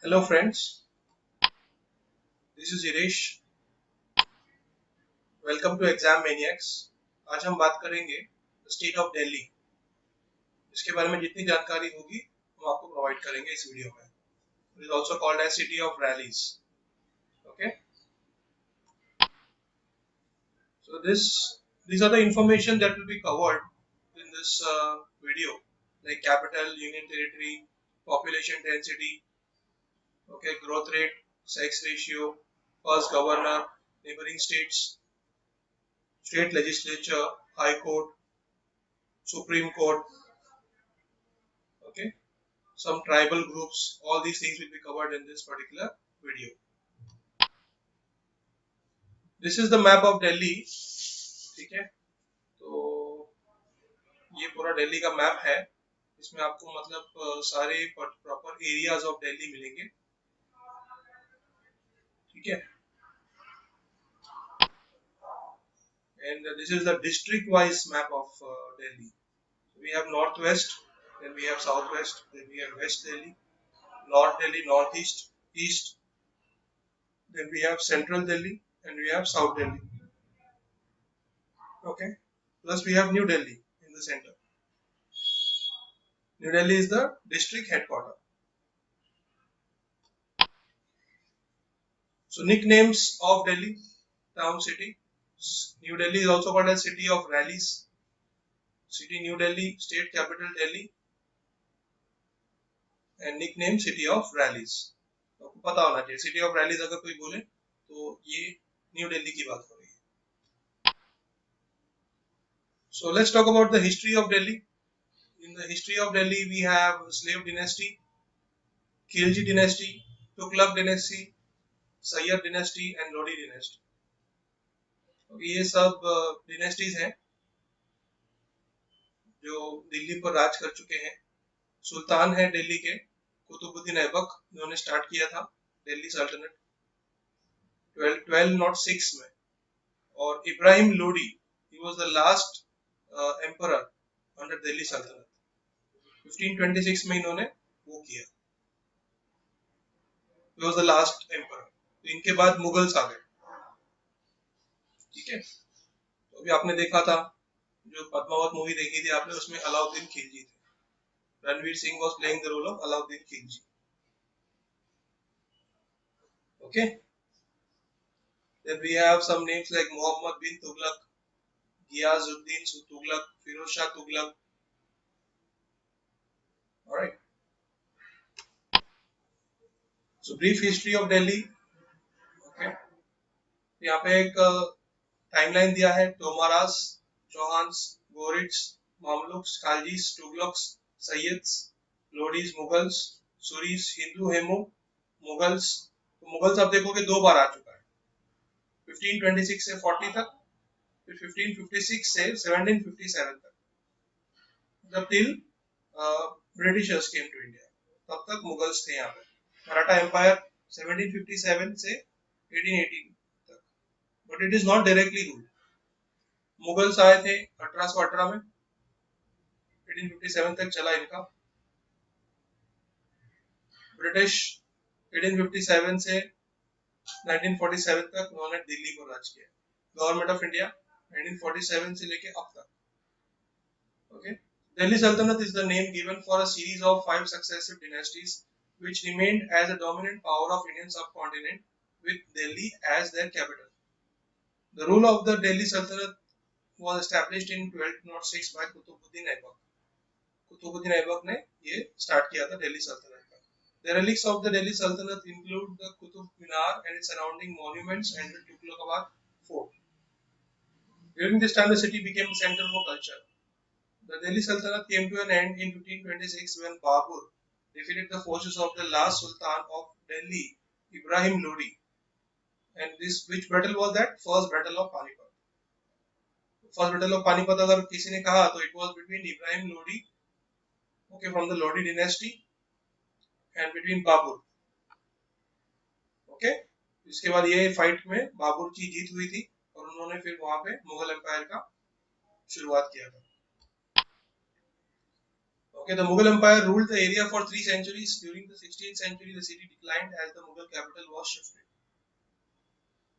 Hello friends, this is Irish. Welcome to Exam Maniacs. आज हम बात करेंगे स्टेट ऑफ दिल्ली। इसके बारे में जितनी जानकारी होगी हम आपको प्रोवाइड करेंगे इस वीडियो में। It is also called as city of rallies. Okay, so these are the information that will be covered in this video, like capital, union territory, population density, okay, growth rate, sex ratio, first governor, neighboring states, state legislature, high court, Supreme Court, okay, some tribal groups, all these things will be covered in this particular video. This is the map of Delhi, ठीक है। तो ये पूरा दिल्ली का map है। इसमें आपको मतलब सारे प्रॉपर एरियाज ऑफ दिल्ली मिलेंगे, ठीक है। And this is the district wise map of Delhi. We have northwest, then we have southwest, then we have west Delhi, north Delhi, northeast, east, then we have central Delhi, and we have south Delhi. Okay, plus we have New Delhi in the center. New Delhi is the district headquarters. So nicknames of Delhi, town, city. New Delhi is also called as city of rallies. City New Delhi, state capital Delhi, and nickname city of rallies. आपको पता होना चाहिए city of rallies अगर कोई बोले तो ये new Delhi की बात हो रही है। So let's talk about the history of Delhi. In the history of Delhi we have slave dynasty, Khilji dynasty, Tughlaq dynasty, Sayyid dynasty and Lodi dynasty. ये सब डिनेस्टीज हैं जो दिल्ली पर राज कर चुके हैं। सुल्तान है दिल्ली के कुतुबुद्दीन ऐबक, इन्होंने स्टार्ट किया था दिल्ली सल्तनत 1206 में। और Ibrahim Lodi, he was the last emperor under Delhi सल्तनत। 1526 में इन्होंने वो किया, he was the last emperor। तो इनके बाद मुगल्स आ गए, ठीक है। तो अभी आपने देखा था जो पद्मावत मूवी देखी थी आपने, उसमें अलाउद्दीन खिलजी थे। Ranveer Singh was playing the role of Alauddin Khilji, okay। Then we have some names like Muhammad bin Tughlaq, Ghiyazuddin Tughlaq, Firoz Shah Tughlaq, alright। So brief history of Delhi, okay। यहाँ पे एक टाइमलाइन दिया है। तोमारास, चौहान्स, गोरिट्स, मामलुक्स, खालजीस, तुगलक्स, सैयद्स, लोडीज, मुगल्स, सुरीस, हिंदू, हेमू, मुगल्स। तो मुगल्स आप देखोगे दो बार आ चुका है, 1526 से 40 तक, फिर 1556 से 1757 तक, जब till britishers came to India, तब तक मुगल्स थे यहाँ पे। मराठा एम्पायर 1757 से 1818 तक, but it is not directly ruled. Mughals आए थे 1818 में, 1857 तक चला इनका। ब्रिटिश 1857 से 1947 तक उन्होंने दिल्ली को राज किया। गवर्नमेंट ऑफ इंडिया 1947 से लेके अब तक, okay. Delhi Sultanate is the name given for a series of 5 successive dynasties which remained as a dominant power of Indian subcontinent with Delhi as their capital. The rule of the Delhi Sultanate was established in 1206 by Qutbuddin Aibak. Qutbuddin Aibak ने ये start किया था दिल्ली सल्तनत का। The relics of the Delhi Sultanate include the Qutub Minar and its surrounding monuments and the Tughlaqabad fort. During this time, the city became a center for culture. The Delhi Sultanate came to an end in 1526 when Babur defeated the forces of the last Sultan of Delhi, Ibrahim Lodi. And this, which battle was that? First Battle of Panipat. First Battle of Panipat अगर किसी ने कहा तो it was between Ibrahim Lodi, okay, from the Lodi dynasty, and between Babur, okay। इसके बाद ये fight में बाबर की जीत हुई थी और उन्होंने फिर वहां पे मुगल एम्पायर का शुरुआत किया था, Okay, the Mughal Empire ruled the area for 3 centuries. During the 16th century, the city declined as the Mughal capital was shifted.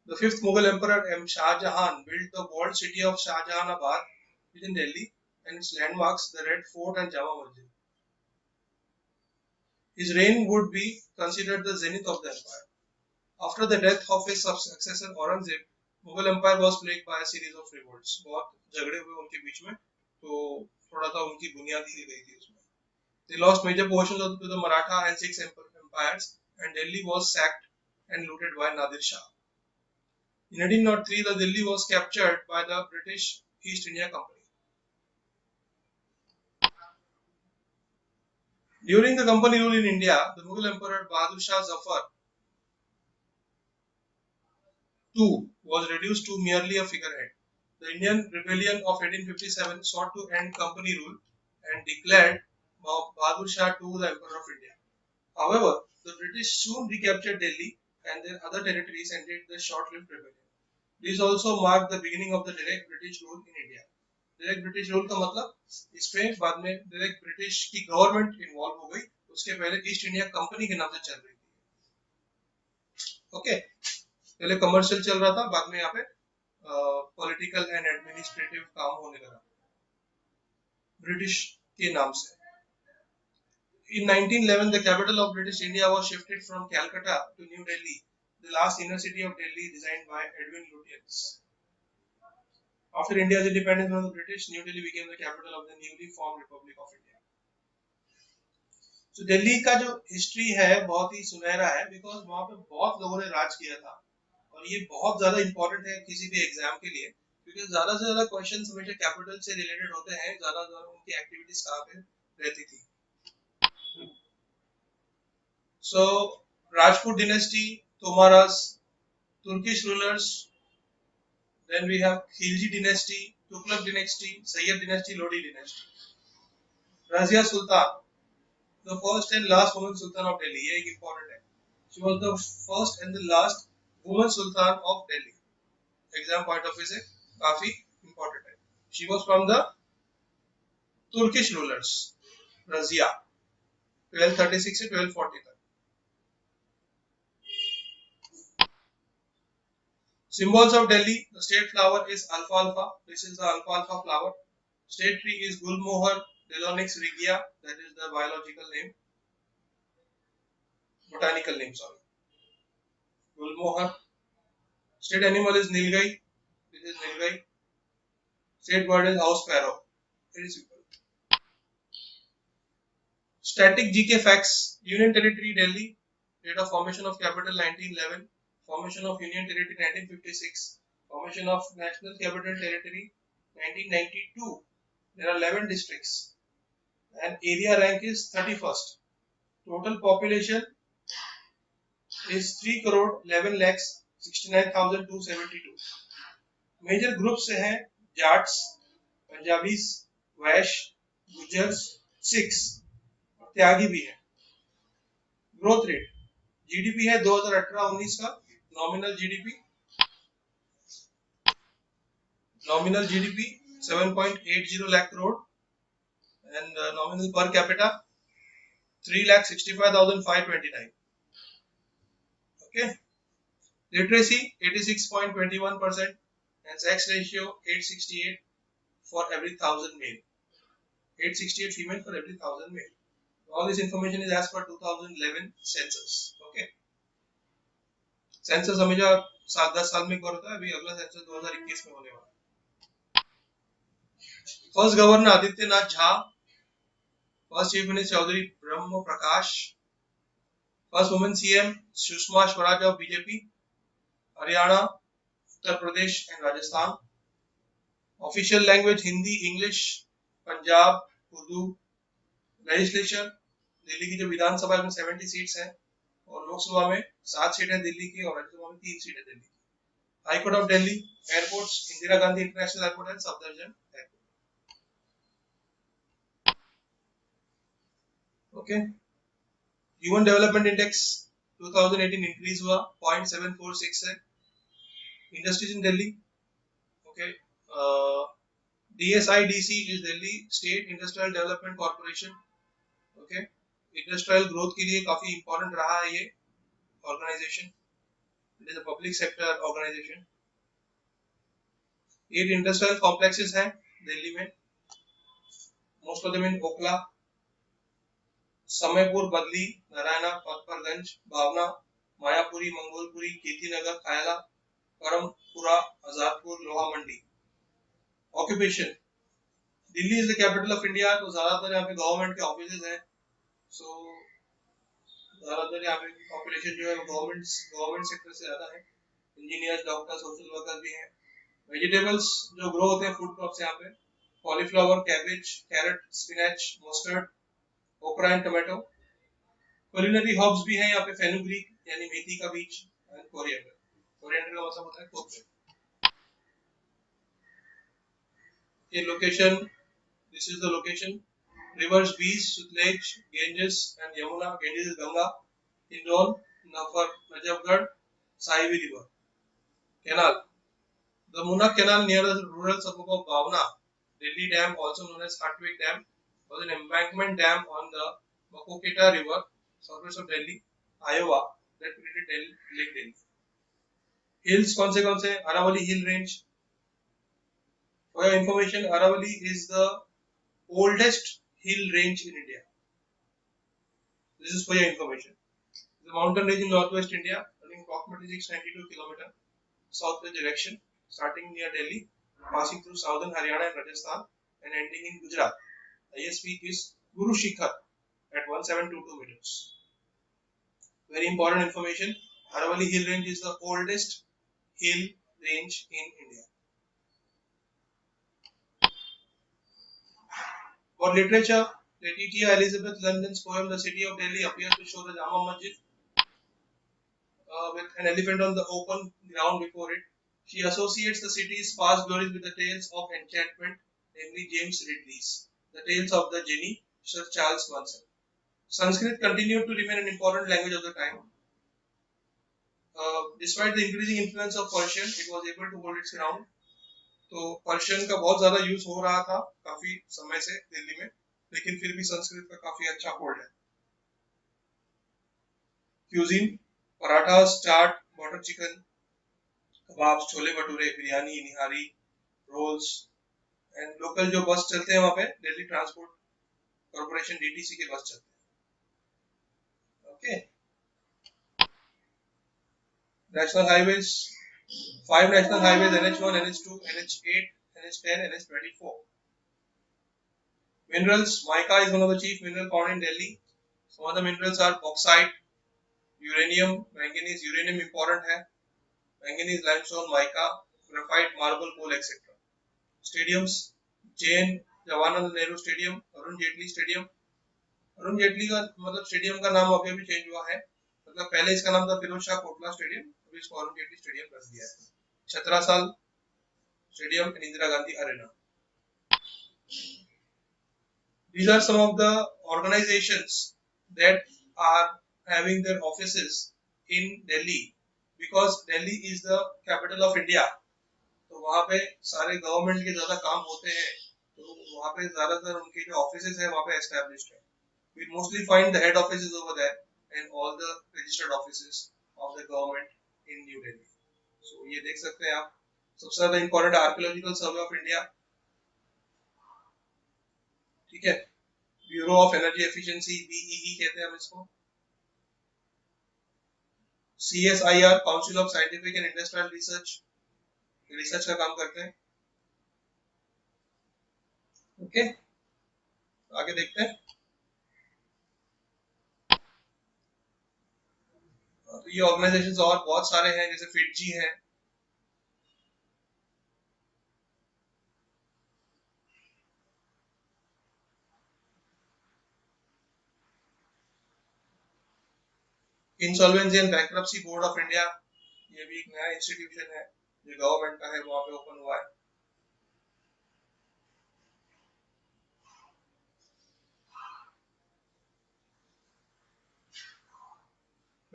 The fifth Mughal emperor Shah Jahan built the walled city of Shahjahanabad within Delhi and its landmarks, the Red Fort and Jama Masjid. His reign would be considered the zenith of the empire. After the death of his successor Aurangzeb, Mughal Empire was plagued by a series of revolts. बहुत झगड़े हुए उनके बीच में, तो थोड़ा सा उनकी बुनियाद हिल गई थी उसमें. They lost major portions to the Maratha and Sikh empires, and Delhi was sacked and looted by Nadir Shah. In 1803, the Delhi was captured by the British East India Company. During the company rule in India, the Mughal Emperor Bahadur Shah Zafar II was reduced to merely a figurehead. The Indian Rebellion of 1857 sought to end company rule and declared Bahadur Shah II the Emperor of India. However, the British soon recaptured Delhi and their other territories and ended the short-lived rebellion. This also marked the beginning of the direct British rule in India. Direct British rule का मतलब इसमें बाद में direct British की government involve हो गई. उसके पहले ईस्ट इंडिया कंपनी के नाम से चल रही थी. ओके, पहले कमर्शियल चल रहा था, बाद में यहाँ पे पॉलिटिकल एंड एडमिनिस्ट्रेटिव काम होने लगा ब्रिटिश के नाम से. In 1911, the capital of British India was shifted from Calcutta to New Delhi, the last inner city of Delhi designed by Edwin Lutyens. After India's independence from the British, New Delhi became the capital of the newly formed Republic of India. तो दिल्ली का जो history है बहुत ही सुनहरा है, because वहां पे बहुत लोगों ने राज किया था और ये बहुत ज्यादा इंपॉर्टेंट है किसी भी एग्जाम के लिए, क्योंकि ज्यादा से ज्यादा क्वेश्चन हमेशा कैपिटल से रिलेटेड होते हैं, ज्यादा ज्यादा उनकी एक्टिविटीज कहाँ पे रहती थी. So Rajput dynasty, Tomaras, Turkish rulers, then we have Khilji dynasty, Tughlaq dynasty, Sayyid dynasty, Lodi dynasty. Razia Sultan, the first and last woman Sultan of Delhi. ये एक important है. She was the first and the last woman Sultan of Delhi. Exam point of view से काफी important है. She was from the Turkish rulers. Razia 1236 से 1240 तक. Symbols of Delhi. The state flower is alfalfa. This is the alfalfa flower. State tree is Gulmohar Delonix regia. That is the biological name. Botanical name, sorry. Gulmohar. State animal is Nilgai. This is Nilgai. State bird is house sparrow. Very simple. Static GK facts. Union Territory Delhi. Date of formation of capital 1911. Formation of Union Territory 1956. Formation of National Capital Territory 1992. There are 11 districts. And area rank is 31st. Total population is 3 crore 11 lakhs 69,272. Major groups से हैं Jats, Punjabis, वैश्य, गुजर्स, Sikhs और त्यागी भी है. Growth rate, GDP है 2018-19 का, nominal GDP 7.80 lakh crore and nominal per capita 3,65,529. Okay, literacy 86.21% and sex ratio 868 for every 1,000 male. 868 female for every 1,000 male. All this information is as per 2011 census. Okay. Census हमेशा 7-10 साल में एक बार होता है. अभी अगला census 2021 में होने वाला है. First governor Adityanath Jha. First chief minister Chaudhary Brahm Prakash. First women CM Sushma Swaraj of BJP. Haryana, Uttar Pradesh and Rajasthan. Official language Hindi, English, Punjab, Urdu. Legislature, Delhi की जो विधानसभा में 70 सीट्स हैं और लोकसभा में 7 सीटें दिल्ली की और राज्यसभा में 3 सीटें दिल्ली की. High court of Delhi. Airports, Indira Gandhi international airport and Safdarjung airport. Okay. Human development index 2018 increase हुआ 0.746 है. Industries in Delhi. Okay. DSIDC is Delhi State Industrial Development Corporation. Okay, industrial growth के लिए काफी इंपॉर्टेंट रहा है ये organisation. It is a public sector organisation. 8 industrial complexes हैं दिल्ली में, most of them in Okhla, Samaypur, Badli, Narayana, पथपरगंज, भावना, मायापुरी, मंगोलपुरी, कीर्तिनगर, खायला, Parampura, Azadpur, Loha Mandi. Occupation, Delhi is the capital of India, तो ज्यादातर यहाँ पे गवर्नमेंट के ऑफिसेज हैं. सो ज्यादातर यहाँ पे पॉपुलेशन जो है वो गवर्नमेंट सेक्टर से ज्यादा है. इंजीनियर्स, डॉक्टर, सोशल वर्कर भी हैं. वेजिटेबल्स जो ग्रो होते हैं, फूड क्रॉप्स यहाँ पे, cauliflower, cabbage, carrot, spinach, mustard, okra and tomato. Culinary herbs भी हैं यहाँ पे, फेनुग्रीक यानी मेथी का बीज, एंड कोरिएंडर. कोरिएंडर का मतलब होता है कोपरे. ये location, this is the location. Rivers Beach, Sutlej, Ganges and Yamuna. Ganges is Ganga. Indore, Nafar, Najafgarh, Sahibi River. Canal. The Muna Canal near the rural suburb of Bhavna, Delhi Dam, also known as Hartwig Dam, was an embankment dam on the Makoketa River, southwest of Delhi, Iowa, that created Lake Delhi. Hills कौन से? Aravalli Hill Range. For your information, Aravalli is the oldest hill range in India. This is for your information. The mountain range in northwest India, running approximately 692 km southwest direction, starting near Delhi, passing through southern Haryana and Rajasthan, and ending in Gujarat. The highest peak is Guru Shikhar at 1722 meters. Very important information. Aravalli Hill Range is the oldest hill range in India. For literature, Letitia Elizabeth London's poem "The City of Delhi" appears to show the Jama Masjid with an elephant on the open ground before it. She associates the city's past glories with the tales of enchantment, namely James Ridley's The Tales of the Genie, Sir Charles Manson. Sanskrit continued to remain an important language of the time. Despite the increasing influence of Persian, it was able to hold its ground. तो Persian का बहुत ज्यादा use हो रहा था काफी समय से दिल्ली में, लेकिन फिर भी संस्कृत का काफी अच्छा होल्ड है. Cuisine, parathas, chaat, butter chicken, kebab, chole bhature, biryani, nihari, rolls, and local जो बस चलते हैं वहां पे दिल्ली ट्रांसपोर्ट कॉर्पोरेशन डीटीसी के बस चलते हैं. Okay, national highways, 5 national highways, NH1, NH2, NH8, NH10, NH24. Minerals, mica is one of the chief mineral found in Delhi. Some of the minerals are bauxite, uranium, manganese. Uranium important है, manganese, limestone, mica, graphite, marble, coal, etc. Stadiums, JN Jawaharlal Nehru Stadium, Arun Jaitley stadium. Arun Jaitley का मतलब stadium का नाम अभी भी change हुआ है, मतलब पहले इसका नाम था फिरोज शाह कोटला स्टेडियम, अभी इसको अरुण जेटली स्टेडियम कर दिया है. छत्रासाल stadium and Indira Gandhi Arena. These are some of the organizations that are having their offices in Delhi because Delhi is the capital of India. तो वहाँ पे सारे गवर्नमेंट के ज्यादा काम होते हैं, तो वहाँ पे ज्यादातर उनके जो ऑफिसेज है वहाँ पे एस्टैब्लिश्ड है. We mostly find the head offices over there and all the registered offices of the government in New Delhi. So ये देख सकते हैं आप. सबसे ज्यादा important archaeological survey of India, ठीक है, bureau of energy efficiency, BEE कहते हैं हम इसको. CSIR, council of scientific and industrial research, research का काम करते हैं. ओके, आगे देखते हैं. तो ये ऑर्गेनाइजेशंस और बहुत सारे हैं, जैसे फिटजी है, insolvency and bankruptcy board of India, ये भी एक नया इंस्टीट्यूशन है जो गवर्नमेंट का है, वहां पे ओपन हुआ है.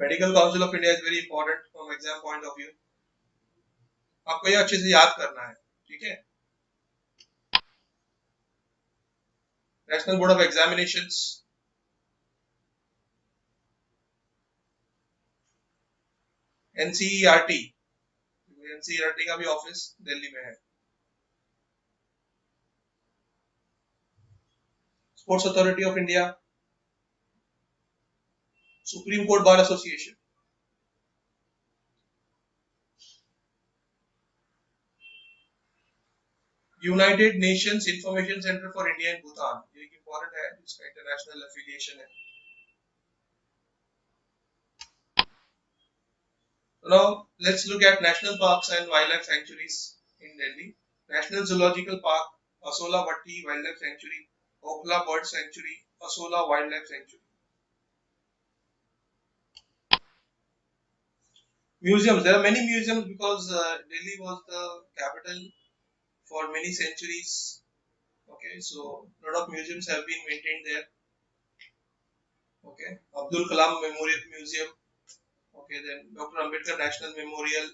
Medical council of India is very important from exam point of view. आपको ये अच्छे से याद करना है, ठीक है. National board of examinations, NCERT, NCERT का भी ऑफिस दिल्ली में है। Sports authority of India, supreme court bar association, United Nations information centre for India and Bhutan, ये एक इंपॉर्टेंट है, इसका इंटरनेशनल एफिलिएशन है। Now let's look at national parks and wildlife sanctuaries in Delhi. National Zoological Park, Asola Vatti Wildlife Sanctuary, Okhla Bird Sanctuary, Asola Wildlife Sanctuary. Museums, there are many museums because Delhi was the capital for many centuries. Okay, so a lot of museums have been maintained there. Okay, Abdul Kalam Memorial Museum. Okay, then Dr. Ambedkar National Memorial,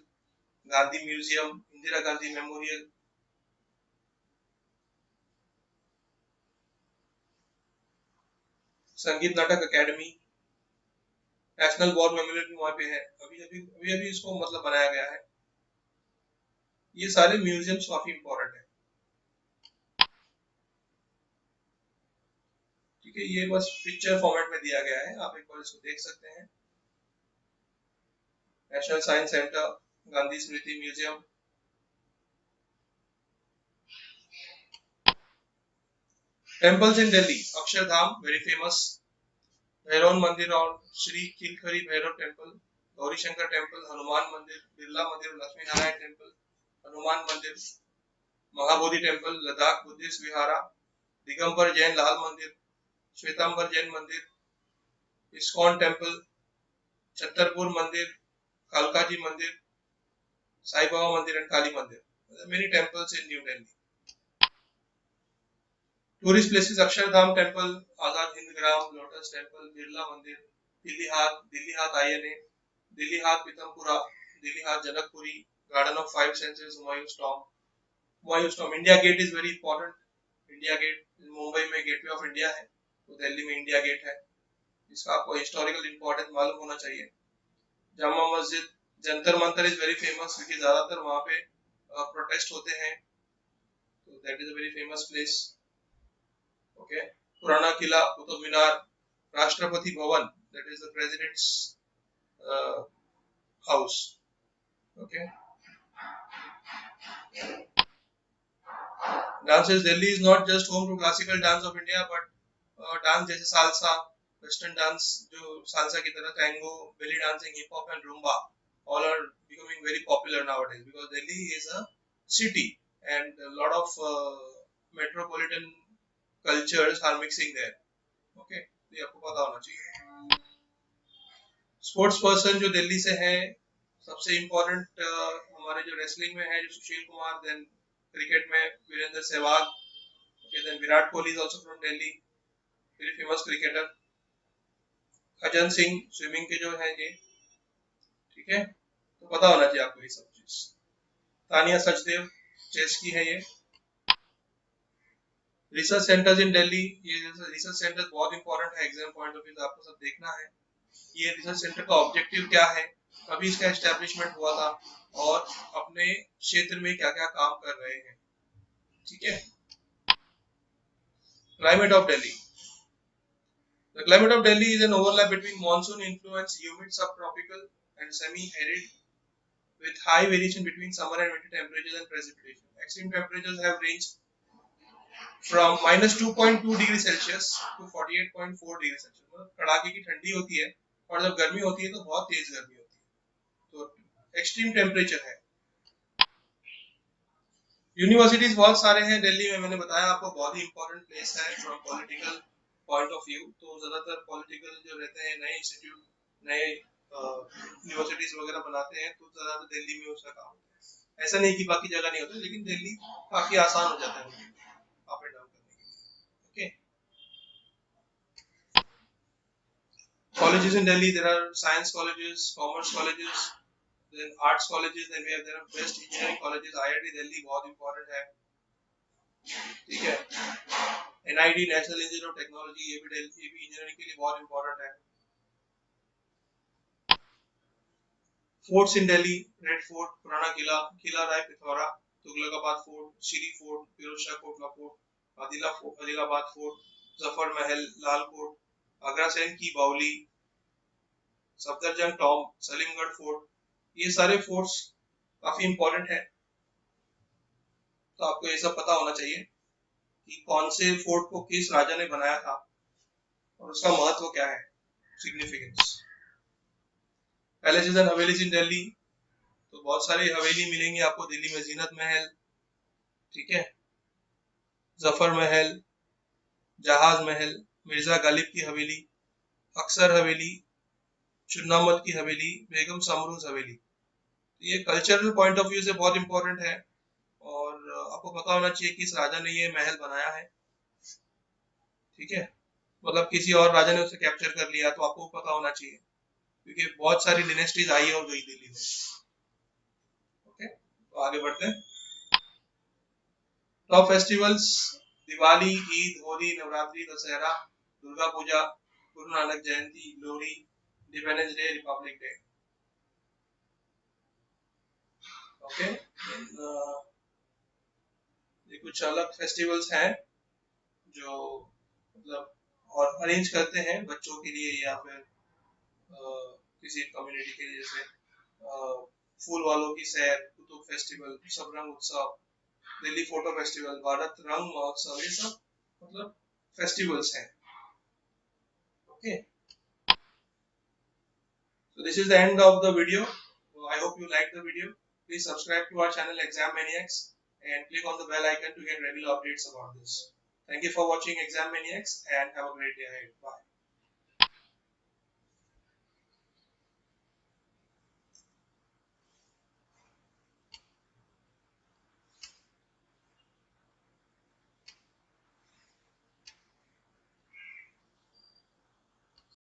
Gandhi Museum, Indira Gandhi Memorial. संगीत नाटक academy, national war memorial भी वहाँ पे है, अभी इसको मतलब बनाया गया है। ये सारे म्यूजियम्स काफी इंपॉर्टेंट है। ठीक है, ये बस पिक्चर फॉर्मेट में दिया गया है, आप एक बार इसको देख सकते हैं। National science centre, Gandhi Smriti museum, temples in Delhi, Akshardham very famous, Bhairav मंदिर और श्री खिलखरी भैरव टेम्पल, गौरी शंकर टेम्पल, हनुमान मंदिर, बिरला मंदिर, लक्ष्मी नारायण टेम्पल, हनुमान मंदिर, महाबोधि टेम्पल, लद्दाख बुद्धिस्ट विहारा, दिगंबर जैन लाल मंदिर, श्वेतांबर जैन मंदिर, इस्कॉन टेम्पल, छतरपुर मंदिर, कालका जी मंदिर, साई बाबा मंदिर एंड काली मंदिर. Many temples in New Delhi. Tourist places: Akshardham Temple, Azad Hind Gram, Lotus Temple, Birla Mandir, Dilli Haat INA, Dilli Haat Pitampura, Dilli Haat Janakpuri, Garden of Five Senses, Humayun's Tomb. Humayun's Tomb. India Gate is very important. India Gate, Mumbai में gateway of India है, तो दिल्ली में India gate है, इसका आपको historical importance मालूम होना चाहिए. Jama Masjid, Jantar Mantar is very famous क्योंकि ज्यादातर वहाँ पे प्रोटेस्ट होते हैं, तो that is a very famous place. Okay, Purana Qila, Qutub Minar, Rashtrapati Bhavan, that is the president's house. Okay, dances. Delhi is not just home to classical dance of India, but dance जैसे सालसा, वेस्टर्न डांस जो salsa की तरह, tango, belly dancing, hip hop and rumba, all are becoming very popular nowadays because Delhi is a city and a lot of metropolitan cultures are mixing there. Okay, ये आपको पता होना चाहिए. Sports person जो दिल्ली से है, सबसे इम्पोर्टेंट हमारे जो रेसलिंग में है जो सुशील कुमार, देन क्रिकेट में Virender Sehwag, then Virat Kohli is also from Delhi, very famous cricketer. Ajan Singh swimming के जो है ये, ठीक है, तो पता होना चाहिए आपको ये सब चीज. तानिया सचदेव चेस की है ये. रिसर्च सेंटर्स इन दिल्ली, ये रिसर्च सेंटर्स बहुत इंपॉर्टेंट है एग्जाम पॉइंट ऑफ व्यू से, आपको सब देखना है ये रिसर्च सेंटर का ऑब्जेक्टिव क्या है, कभी इसका एस्टेब्लिशमेंट हुआ था और अपने क्षेत्र में क्या क्या काम कर रहे हैं. ठीक है. Climate of Delhi. The climate of Delhi is an overlap between monsoon influenced humid subtropical and semi-arid with high variation between summer and winter temperatures and precipitation. Extreme temperatures have ranged from -2.2 degree Celsius to 48.4 degree Celsius. मतलब कड़ाके की ठंडी होती है और जब गर्मी होती है तो बहुत तेज गर्मी होती है, तो एक्सट्रीम टेम्परेचर है. यूनिवर्सिटीज बहुत सारे हैं दिल्ली में, मैंने बताया आपको, बहुत ही इंपॉर्टेंट प्लेस है from political point of view. तो ज्यादातर पॉलिटिकल जो रहते हैं, नए इंस्टीट्यूट, नए यूनिवर्सिटीज वगैरह बनाते हैं, तो ज्यादातर दिल्ली में उसका काम होता है. ऐसा नहीं कि बाकी जगह नहीं होता, लेकिन दिल्ली काफी आसान हो जाता है अप एंड डाउन करने के लिए. Okay, colleges in Delhi, there are science colleges, commerce colleges, then arts colleges, then we have there are best engineering colleges. IIT Delhi बहुत important है, ठीक है. NID national institute of technology, ये भी engineering के लिए बहुत इंपॉर्टेंट है. Forts in Delhi, red fort, Purana Qila, Qila Rai Pithora, Tughlakabad fort, Shri fort, Firoz Shah Kotla fort, Adilabad fort, Zafar Mahal, Lal coat, Agra San की बावली, सफदरजंग टॉम, सलीमगढ़ फोर्ट, ये सारे फोर्ट्स काफी इंपॉर्टेंट है। तो आपको ये सब पता होना चाहिए कि कौन से फोर्ट को किस राजा ने बनाया था और उसका महत्व क्या है, सिग्निफिकेंस। पैलेसेस एंड हवेलीज इन दिल्ली, तो बहुत सारी हवेली मिलेंगी आपको दिल्ली में। जीनत महल, ठीक है, जफर महल, जहाज महल, मिर्जा गालिब की हवेली, अक्सर हवेली, चुन्नामल की हवेली, बेगम समरूज हवेली। ये कल्चरल पॉइंट ऑफ व्यू से बहुत इंपॉर्टेंट है और आपको पता होना चाहिए कि इस राजा ने ये महल बनाया है, ठीक है। मतलब किसी और राजा ने उसे कैप्चर कर लिया तो आपको पता होना चाहिए, क्योंकि बहुत सारी डिनेस्टीज आई और गई दिल्ली में। ओके, तो आगे बढ़ते हैं। Top festivals: Diwali, Eid, Holi, Navratri, Dussehra, Durga Puja, Guru Nanak Jayanti, Lohri, independence day, republic day. Okay, ये कुछ अलग फेस्टिवल्स हैं जो मतलब और अरेंज करते हैं बच्चों के लिए या फिर किसी कम्युनिटी के लिए, जैसे फूल वालों की सैर, कुतुब फेस्टिवल, शबरंग उत्सव, दिल्ली फोटो फेस्टिवल, भारत रंग महोत्सव, ये सब मतलब फेस्टिवल्स हैं। Okay, so this is the end of the video. I hope you liked the video. Please subscribe to our channel Exam Maniacs and click on the bell icon to get regular updates about this. Thank you for watching Exam Maniacs and have a great day ahead. Bye.